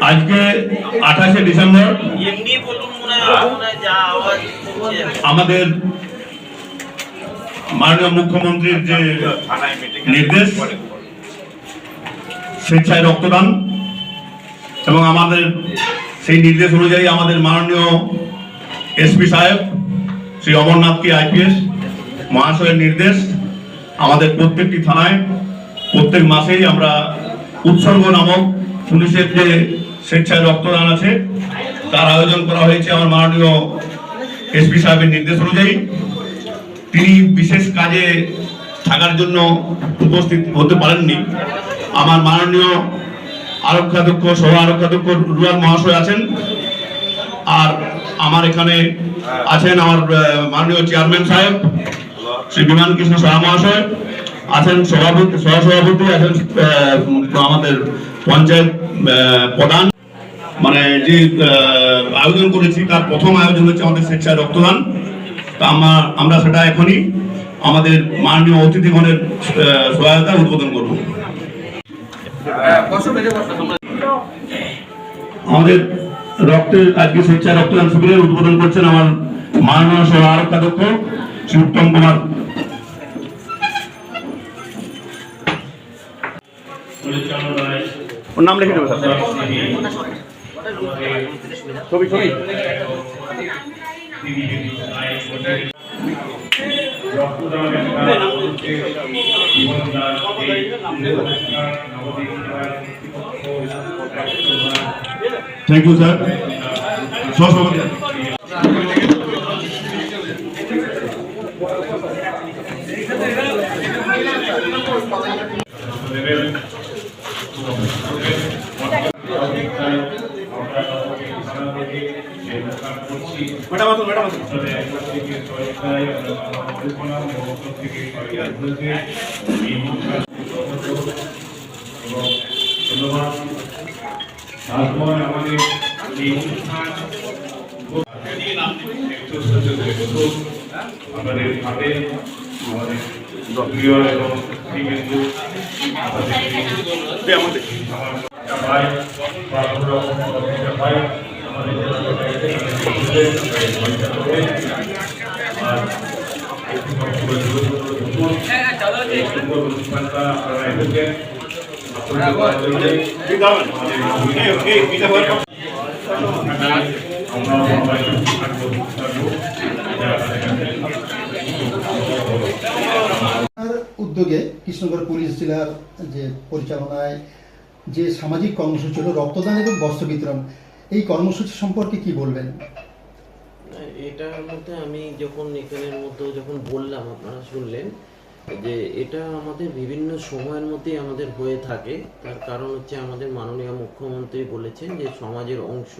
আজকে 28শে ডিসেম্বর আমাদের মাননীয় মুখ্যমন্ত্রীর যে নির্দেশ স্বেচ্ছায় রক্তদান এবং আমাদের সেই নির্দেশ অনুযায়ী আমাদের মাননীয় এসপি সাহেব শ্রী অমরনাথ কে আইপিএস মহাশয়ের নির্দেশ আমাদের প্রত্যেকটি থানায় প্রত্যেক মাসেই আমরা উৎসর্গ নামক পুলিশের যে স্বেচ্ছায় রক্তদান আছে তার আয়োজন করা হয়েছে আমার মাননীয় এসপি সাহেবের নির্দেশ অনুযায়ী। তিনি বিশেষ কাজে থাকার জন্য উপস্থিত হতে পারেননি। আমার মাননীয় আরক্ষাধ্যক্ষ সহ আরক্ষাধ্যক্ষ রুয়াল মহাশয় আছেন, আর আমার এখানে আছেন আমার মাননীয় চেয়ারম্যান সাহেব শ্রী বিমান কৃষ্ণ সাহা মহাশয় আছেন, সহসভাপতি আছেন আমাদের পঞ্চায়েত প্রধান। মানে যে আয়োজন করেছি তার প্রথম আয়োজন হচ্ছে আমাদের স্বেচ্ছায় রক্তদান। তা আমরা সেটা এখনই আমাদের মাননীয় অতিথিগণের সহায়তা উদ্বোধন করব। আমাদের রক্তের আজকে স্বেচ্ছায় রক্তদান শিবিরের উদ্বোধন করছেন আমার মাননীয় সহ আরক্ষাধ্যক্ষ শ্রী উত্তম কুমার। ওর নাম লিখে দেবো স্যার। ছবি ছবি থ্যাংক ইউ স্যার। সহসভাপতি আমাদের হাতে আমাদের প্রিয় এবং শ্রীবিন্দু ভাই বা কোনো রকম ভাই আমাদের উদ্যোগে কৃষ্ণগড় পুলিশ জেলার যে পরিচালনায় যে সামাজিক কর্মসূচি হলো রক্তদান এবং বস্ত্র বিতরণ, এই কর্মসূচি সম্পর্কে কি বলবেন? এটার মধ্যে আমি যখন এখানের মধ্যে যখন বললাম, আপনারা শুনলেন যে এটা আমাদের বিভিন্ন সময়ের মধ্যে আমাদের হয়ে থাকে। তার কারণ হচ্ছে আমাদের মাননীয় মুখ্যমন্ত্রী বলেছেন যে সমাজের অংশ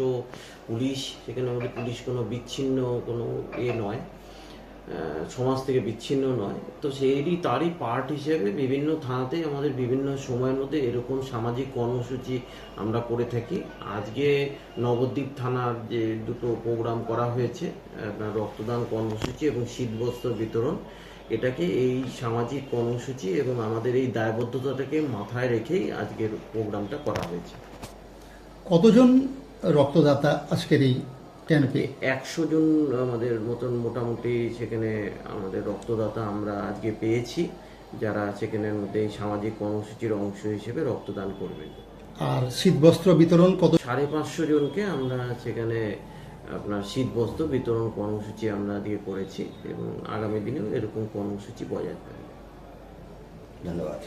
পুলিশ, সেখানে আমাদের পুলিশ কোনো বিচ্ছিন্ন কোনো নয়, সমাজ থেকে বিচ্ছিন্ন নয়। তো তারই পার্ট হিসেবে বিভিন্ন থানাতে আমাদের বিভিন্ন সময়ের মধ্যে এরকম সামাজিক কর্মসূচি আমরা করে থাকি। আজকে নবদ্বীপ থানার যে দুটো প্রোগ্রাম করা হয়েছে, রক্তদান কর্মসূচি এবং শীতবস্ত্র বিতরণ, এটাকে এই সামাজিক কর্মসূচি এবং আমাদের এই দায়বদ্ধতাটাকে মাথায় রেখেই আজকের প্রোগ্রামটা করা হয়েছে। কতজন রক্তদাতা আজকের এই ক্যাম্পে? 100 জন আমাদের মতন মোটামুটি সেখানে আমাদের রক্তদাতা আমরা আজকে পেয়েছি, যারা সেখানের মধ্যে এই সামাজিক কর্মসূচির অংশ হিসেবে রক্তদান করবেন। আর শীতবস্ত্র বিতরণ কত? 550 জনকে আমরা সেখানে আপনার শীতবস্ত্র বিতরণ কর্মসূচি আমরা দিয়ে করেছি এবং আগামী দিনেও এরকম কর্মসূচি বজায় থাকবে। ধন্যবাদ।